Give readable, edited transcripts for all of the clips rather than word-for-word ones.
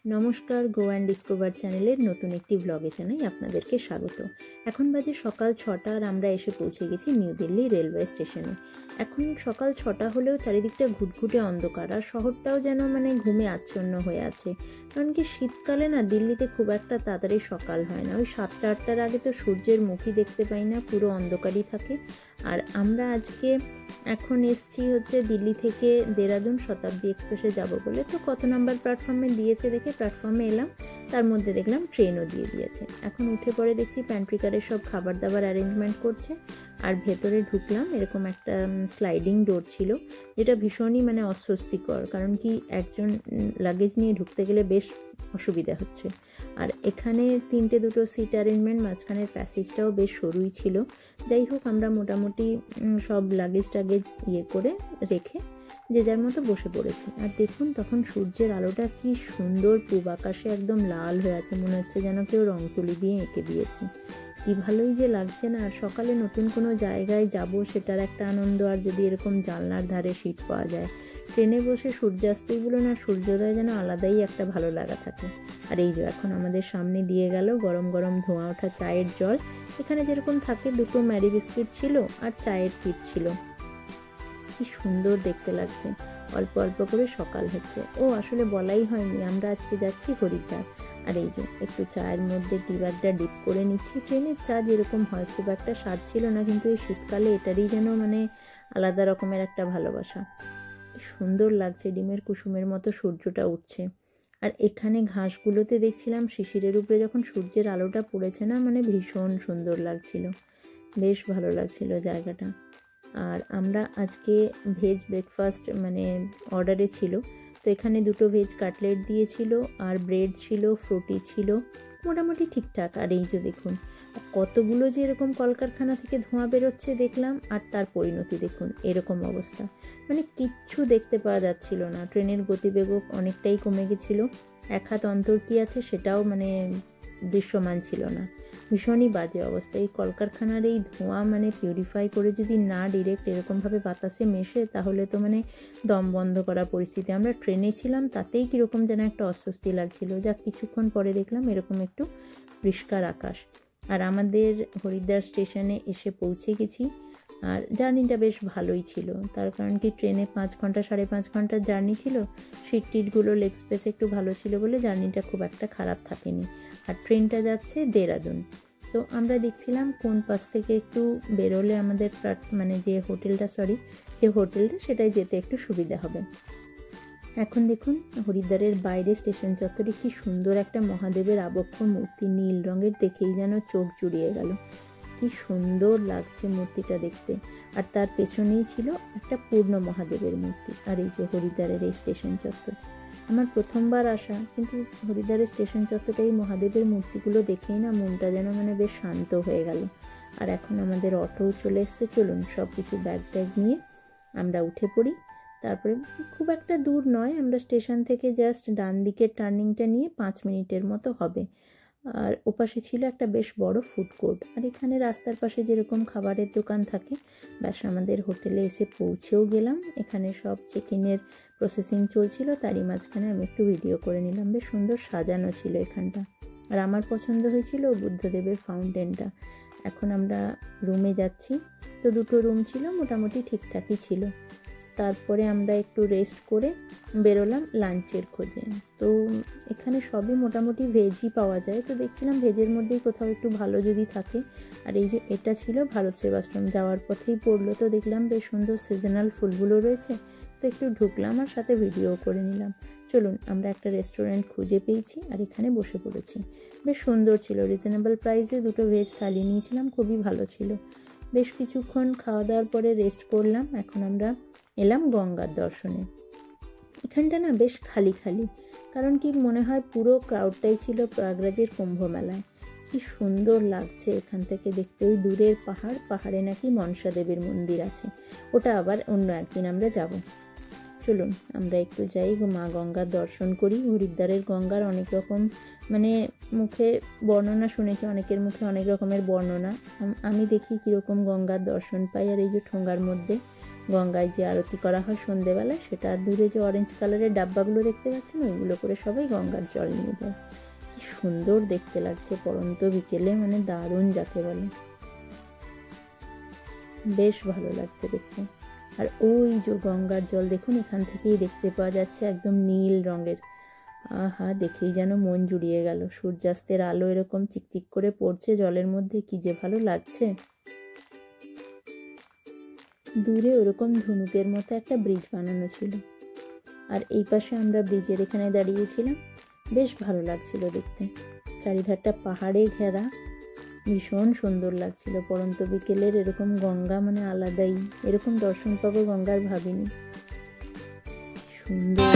নমস্কার, go and discover চ্যানেলের নতুন একটি ব্লগে জানাই আপনাদেরকে স্বাগত। এখন বাজে সকাল 6টা আর আমরা এসে পৌঁছে গেছি নিউ দিল্লি রেলওয়ে স্টেশনে। এখন সকাল 6টা হলেও চারিদিকটা ঘুটঘুটে অন্ধকার আর শহরটাও যেন ঘুমে আচ্ছন্ন হয়ে আছে। কারণ কি শীতকালে না দিল্লিতে খুব একটা তাড়াতাড়ি সকাল হয় না, ওই 7টা-8টার আগে তো সূর্যের মুখই দেখতে পাই না, পুরো অন্ধকারই থাকে। আর আমরা আজকে এখন এসছি দিল্লি থেকে দেরাদুন শতাব্দী এক্সপ্রেসে যাব বলে। তো কত নাম্বার প্ল্যাটফর্মে দিয়েছে দেখে প্ল্যাটফর্মে এলাম, তার মধ্যে দেখলাম ট্রেনও দিয়ে দিয়েছে। এখন উঠে পরে দেখছি প্যান্ট্রি কারের সব খাবার দাবার অ্যারেঞ্জমেন্ট করছে। আর ভেতরে ঢুকলাম, এরকম একটা স্লাইডিং ডোর ছিল, যেটা ভীষণই অস্বস্তিকর, কারণ কি একজন লাগেজ নিয়ে ঢুকতে গেলে বেশ অসুবিধা হচ্ছে। আর এখানে 3টে-2টো সিট অ্যারেঞ্জমেন্ট, মাঝখানের প্যাসেজটাও বেশ সরুই ছিল। যাই হোক, আমরা মোটামুটি সব লাগেজ টাগেজ করে রেখে যে যার মতো বসে পড়েছি। আর দেখুন তখন সূর্যের আলোটা কি সুন্দর, পূব আকাশে একদম লাল হয়ে আছে, মনে হচ্ছে যেন কেউ রং তুলি দিয়ে এঁকে দিয়েছে। কি ভালোই যে লাগছে না। আর সকালে নতুন কোনো জায়গায় যাব সেটার একটা আনন্দ, আর যদি এরকম জানলার ধারে সিট পাওয়া যায়, ট্রেনে বসে সূর্যাস্তগুলো না সূর্যোদয় যেন আলাদাই একটা ভালো লাগা থাকে। আর এই যে এখন আমাদের সামনে দিয়ে গেল গরম গরম ধোঁয়া ওঠা চায়ের জল। এখানে যেরকম থাকে 2টো ম্যারি বিস্কিট ছিল আর চায়ের কিট ছিল। কি সুন্দর দেখতে লাগছে, অল্প অল্প করে সকাল হচ্ছে। ও আসলে বলাই হয়নি, আমরা আজকে যাচ্ছি হরিদ্বার। আর এই যে একটু চায়ের মধ্যে টি ব্যাগটা ডিপ করে নিচ্ছি। ট্রেনের চা যেরকম হয় খুব একটা স্বাদ ছিল না, কিন্তু এই শীতকালে এটারই যেন আলাদা রকমের একটা ভালোবাসা। কি সুন্দর লাগছে, ডিমের কুসুমের মতো সূর্যটা উঠছে। আর এখানে ঘাসগুলোতে দেখছিলাম শিশিরের উপরে যখন সূর্যের আলোটা পড়েছে না, ভীষণ সুন্দর লাগছিল, বেশ ভালো লাগছিল জায়গাটা। আর আমরা আজকে ভেজ ব্রেকফাস্ট অর্ডারে ছিল, তো এখানে 2টো ভেজ কাটলেট দিয়েছিল, আর ব্রেড ছিল, ফ্রুটি ছিল, মোটামুটি ঠিকঠাক। আর এই যে দেখুন কতগুলো যে এরকম কলকারখানা থেকে ধোঁয়া বেরোচ্ছে দেখলাম, আর তার পরিণতি দেখুন এরকম অবস্থা, কিচ্ছু দেখতে পাওয়া যাচ্ছিল না। ট্রেনের গতিবেগও অনেকটাই কমে গেছিল, 1 হাত অন্তর কি আছে সেটাও দৃশ্যমান ছিল না। ভীষণই বাজে অবস্থা। এই কলকারখানার এই ধোঁয়া পিউরিফাই করে যদি না ডিরেক্ট এরকমভাবে বাতাসে মেশে, তাহলে তো দম বন্ধ করা পরিস্থিতি। আমরা ট্রেনে ছিলাম, তাতেই কীরকম যেন একটা অস্বস্তি লাগছিল। যা কিছুক্ষণ পরে দেখলাম এরকম একটু পরিষ্কার আকাশ। আর আমাদের হরিদ্বার স্টেশনে এসে পৌঁছে গেছি। আর জার্নিটা বেশ ভালোই ছিল, তার কারণ কি ট্রেনে 5 ঘন্টা 5.5 ঘন্টার জার্নি ছিল। সিট টিটগুলো লেগ স্পেস একটু ভালো ছিল বলে জার্নিটা খুব একটা খারাপ থাকেনি। আর ট্রেনটা যাচ্ছে দেরাদুন। তো আমরা দেখছিলাম কোন পাশ থেকে একটু বেরোলে আমাদের যে হোটেলটা সেটাই যেতে একটু সুবিধা হবে। এখন দেখুন হরিদ্বারের বাইরে স্টেশন চত্বরে কি সুন্দর একটা মহাদেবের আবক্ষ মূর্তি, নীল রঙের, দেখেই যেন চোখ জুড়িয়ে গেল। কি সুন্দর লাগছে মূর্তিটা দেখতে। আর তার পেছনেই ছিল একটা পূর্ণ মহাদেবের মূর্তি। আর এই যে হরিদ্বারের এই স্টেশন চত্বর, আমার প্রথমবার আসা, কিন্তু হরিদ্বারের স্টেশন চত্বরে এই মহাদেবের মূর্তিগুলো দেখেই না মনটা যেন বেশ শান্ত হয়ে গেল। আর এখন আমাদের অটোও চলে এসছে। চলুন সব কিছু ব্যাগ নিয়ে আমরা উঠে পড়ি। তারপরে খুব একটা দূর নয়, আমরা স্টেশন থেকে জাস্ট ডান দিকের টার্নিংটা নিয়ে 5 মিনিটের মতো হবে। আর ওপাশে ছিল একটা বেশ বড় ফুড কোর্ট। আর এখানে রাস্তার পাশে যেরকম খাবারের দোকান থাকে, ব্যাস আমাদের হোটেলে এসে পৌঁছেও গেলাম। এখানে সব চেক-ইনের প্রসেসিং চলছিল, তারই মাঝখানে আমি একটু ভিডিও করে নিলাম। বেশ সুন্দর সাজানো ছিল এখানটা, আর আমার পছন্দ হয়েছিল বুদ্ধদেবের ফাউন্টেনটা। এখন আমরা রুমে যাচ্ছি। তো 2টো রুম ছিল, মোটামুটি ঠিকঠাকই ছিল। তারপরে আমরা একটু রেস্ট করে বেরোলাম লাঞ্চের খোঁজে। তো এখানে সবই মোটামুটি ভেজই পাওয়া যায়, তো দেখছিলাম ভেজের মধ্যেই কোথাও একটু ভালো যদি থাকে। আর এই যে এটা ছিল ভারত সেবাশ্রম, যাওয়ার পথেই পড়লো, তো দেখলাম বেশ সুন্দর সিজনাল ফুলগুলো রয়েছে, তো একটু ঢুকলাম আর সাথে ভিডিও করে নিলাম। চলুন, আমরা একটা রেস্টুরেন্ট খুঁজে পেয়েছি আর এখানে বসে পড়েছি। বেশ সুন্দর ছিল, রিজনেবল প্রাইসে 2টো ভেজ থালি নিয়েছিলাম, খুবই ভালো ছিল। বেশ কিছুক্ষণ খাওয়া দাওয়ার পরে রেস্ট করলাম। এখন আমরা এলাম গঙ্গার দর্শনে। এখানটা না বেশ খালি খালি, কারণ কি মনে হয় পুরো ক্রাউডটাই ছিল প্রয়াগরাজের কুম্ভ মেলায়। কি সুন্দর লাগছে এখান থেকে দেখতে। ওই দূরের পাহাড়ে নাকি মনসা দেবীর মন্দির আছে, ওটা আবার অন্য একদিন আমরা যাব। চলুন আমরা একটু যাই, মা গঙ্গার দর্শন করি। হরিদ্বারের গঙ্গার অনেক রকম মুখে বর্ণনা শুনেছি, অনেকের মুখে অনেক রকমের বর্ণনা। আমি দেখি কীরকম গঙ্গার দর্শন পাই। আর এই যে ঠোঙ্গার মধ্যে গঙ্গায় যে আরতি করা হয় সন্ধেবেলা, সেটা দূরে যে অরেঞ্জ কালারের ডাব্বাগুলো দেখতে পাচ্ছেন, ওইগুলো করে সবাই গঙ্গার জল নিয়ে যায়। কি সুন্দর দেখতে লাগছে পড়ন্ত বিকেলে, মানে দারুণ যাকে বলে, বেশ ভালো লাগছে দেখতে। আর ওই যে গঙ্গার জল দেখুন, এখান থেকেই দেখতে পাওয়া যাচ্ছে একদম নীল রঙের। আহা, দেখেই যেন মন জুড়িয়ে গেল। সূর্যাস্তের আলো এরকম চিকচিক করে পড়ছে জলের মধ্যে, কি যে ভালো লাগছে। দূরে ওরকম ধনুকের মতো একটা ব্রিজ বানানো ছিল, আর এই পাশে আমরা ব্রিজের এখানে দাঁড়িয়েছিলাম। বেশ ভালো লাগছিল দেখতে, চারিধারটা পাহাড়ে ঘেরা, ভীষণ সুন্দর লাগছিল। পড়ন্ত বিকেলের এরকম গঙ্গা মানে আলাদাই, এরকম দর্শন পাবো গঙ্গার ভাবিনি। সুন্দর।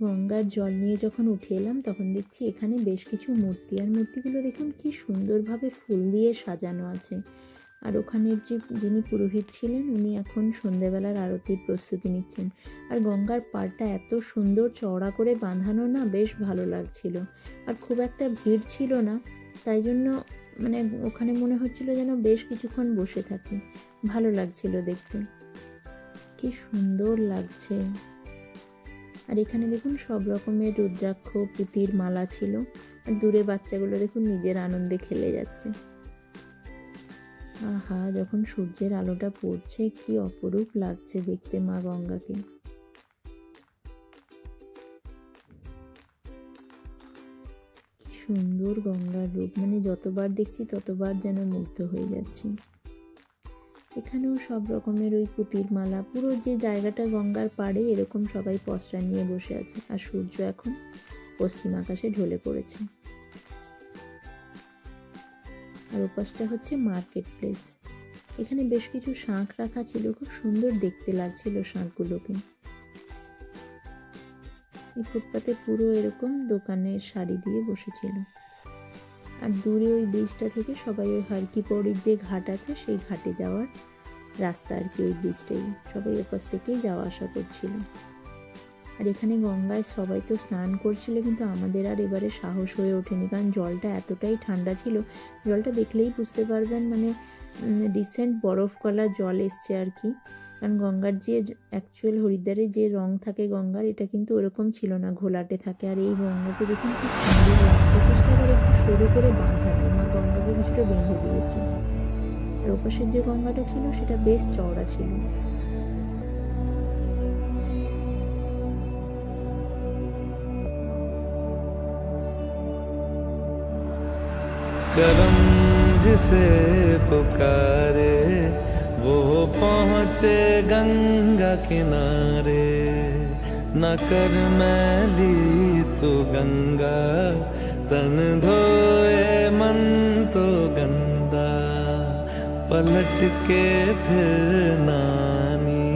গঙ্গার জল নিয়ে যখন উঠে এলাম, তখন দেখছি এখানে বেশ কিছু মূর্তি, আর মূর্তিগুলো দেখুন কি সুন্দরভাবে ফুল দিয়ে সাজানো আছে। আর ওখানের যিনি পুরোহিত ছিলেন, উনি এখন সন্ধ্যেবেলার আরতির প্রস্তুতি নিচ্ছেন। আর গঙ্গার পাড়টা এত সুন্দর চওড়া করে বাঁধানো না, বেশ ভালো লাগছিল। আর খুব একটা ভিড় ছিল না, তাই জন্য মানে ওখানে মনে হচ্ছিল যেন বেশ কিছুক্ষণ বসে থাকি, ভালো লাগছিল দেখতে, কি সুন্দর লাগছে। আর এখানে দেখুন সব রকমের রুদ্রাক্ষ পুঁতির মালা ছিল, আর দূরে বাচ্চাগুলো দেখুন নিজের আনন্দে খেলে যাচ্ছে। আহা, যখন সূর্যের আলোটা পড়ছে কি অপরূপ লাগছে দেখতে মা গঙ্গাকে। কি সুন্দর গঙ্গার রূপ, মানে যতবার দেখছি ততবার যেন মুগ্ধ হয়ে যাচ্ছি। এখানেও সব রকমের ওই পুঁতির মালা, পুরো যে জায়গাটা গঙ্গার পাড়ে এরকম সবাই পসরা নিয়ে বসে আছে। আর সূর্য এখন পশ্চিম আকাশে ঢলে পড়েছে। আর ওপাশটা হচ্ছে মার্কেট প্লেস। এখানে বেশ কিছু শাঁখ রাখা ছিল, খুব সুন্দর দেখতে লাগছিল শাঁখগুলোকে। এই ফুটপাতে পুরো এরকম দোকানের শাড়ি দিয়ে বসেছিল। আর দূরে ওই ব্রিজটা থেকে সবাই ওই হারকি পৌড়ির যে ঘাট আছে, সেই ঘাটে যাওয়ার রাস্তা আর কি, ওই ব্রিজটাই সবাই ওপাশ থেকেই যাওয়া আসা করছিল। আর এখানে গঙ্গায় সবাই তো স্নান করছিল, কিন্তু আমাদের আর এবারে সাহস হয়ে ওঠেনি, কারণ জলটা এতটাই ঠান্ডা ছিল। জলটা দেখলেই বুঝতে পারবেন মানে রিসেন্ট বরফ গলা জল এসছে আর কি। কারণ গঙ্গার যে অ্যাকচুয়াল হরিদ্বারে যে রং থাকে গঙ্গার, এটা কিন্তু ওরকম ছিল না, ঘোলাটে থাকে। আর এই গঙ্গাকে দেখুন কি সুন্দর লাগছে, চেষ্টা করে একটু সরু করে বাঁধানো, মা গঙ্গাকে কিছুটা বেঁধে দিয়েছে। আর ওপাশের যে গঙ্গাটা ছিল সেটা বেশ চওড়া ছিল। करम जिसे पुकारे वो पहुँचे गंगा किनारे, न कर मैली तो गंगा तन धोए मन तो गंदा, पलट के फिर नानी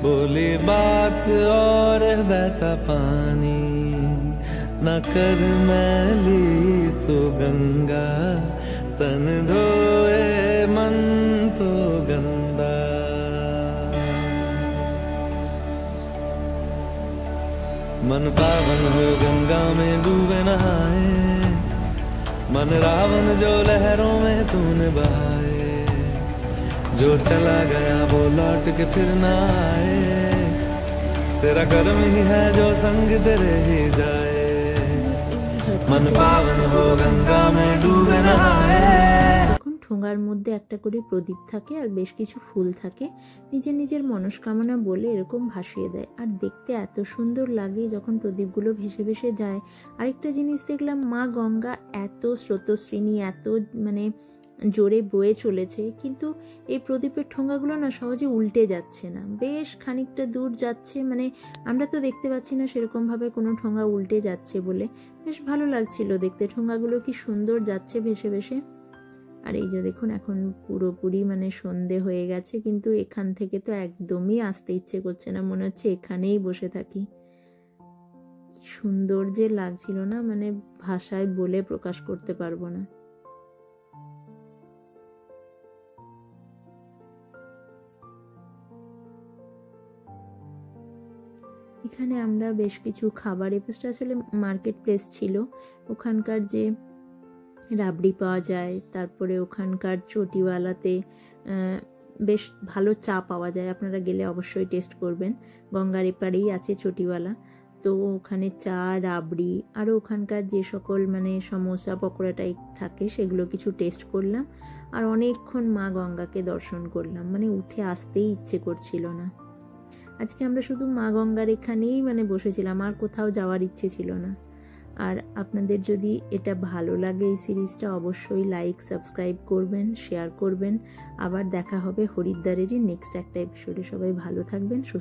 बोली बात और बहता पानी, न कर मैली तो गंगा तन धोए मन तो गंदा। मन पावन हो गंगा में डूबे नहाए, मन रावण जो लहरों में तूने बहाए, जो चला गया वो लौट के फिर ना आए, तेरा कर्म ही है जो संग तेरे ही जाए। मन पावन हो गंगा में डूबे नहाए। ঠোঙার মধ্যে একটা করে প্রদীপ থাকে আর বেশ কিছু ফুল থাকে, নিজের নিজের মনস্কামনা বলে এরকম ভাসিয়ে দেয়। আর দেখতে এত সুন্দর লাগে যখন প্রদীপগুলো ভেসে ভেসে যায়। আরেকটা জিনিস দেখলাম, মা গঙ্গা এত স্রোতস্বিনী, এত মানে জোরে বয়ে চলেছে, কিন্তু এই প্রদীপের ঠোঙাগুলো না সহজে উল্টে যাচ্ছে না, বেশ খানিকটা দূর যাচ্ছে, মানে আমরা তো দেখতে পাচ্ছি না সেরকমভাবে কোনো ঠোঙা উল্টে যাচ্ছে বলে। বেশ ভালো লাগছিল দেখতে, ঠোঙাগুলো কি সুন্দর যাচ্ছে ভেসে ভেসে। আর এই যে দেখুন এখন পুরোপুরি মানে সন্ধে হয়ে গেছে, কিন্তু এখান থেকে তো একদমই আসতে ইচ্ছে করছে না, মনে হচ্ছে এখানেই বসে থাকি। সুন্দর যে লাগছিল না, মানে ভাষায় বলে প্রকাশ করতে পারবো না। এখানে আমরা বেশ কিছু খাবার, এপাশটা আসলে মার্কেট প্লেস ছিল, ওখানকার যে রাবড়ি পাওয়া যায়, তারপরে ওখানকার চটিওয়ালাতে বেশ ভালো চা পাওয়া যায়, আপনারা গেলে অবশ্যই টেস্ট করবেন। গঙ্গার এপারেই আছে চটিওয়ালা, তো ওখানে চা, রাবড়ি, আরও ওখানকার যে সকল মানে সমোসা পকোড়া টাইপ থাকে সেগুলো কিছু টেস্ট করলাম। আর অনেকক্ষণ মা গঙ্গাকে দর্শন করলাম, মানে উঠে আসতেই ইচ্ছে করছিল না। আজকে আমরা শুধু মা গঙ্গার এখানেই মানে বসেছিলাম, আর কোথাও যাওয়ার ইচ্ছে ছিল না। আর আপনাদের যদি এটা ভালো লাগে এই সিরিজটা, অবশ্যই লাইক, সাবস্ক্রাইব করবেন, শেয়ার করবেন। আবার দেখা হবে হরিদ্বারেরই নেক্সট একটা এপিসোডে। সবাই ভালো থাকবেন, সুস্থ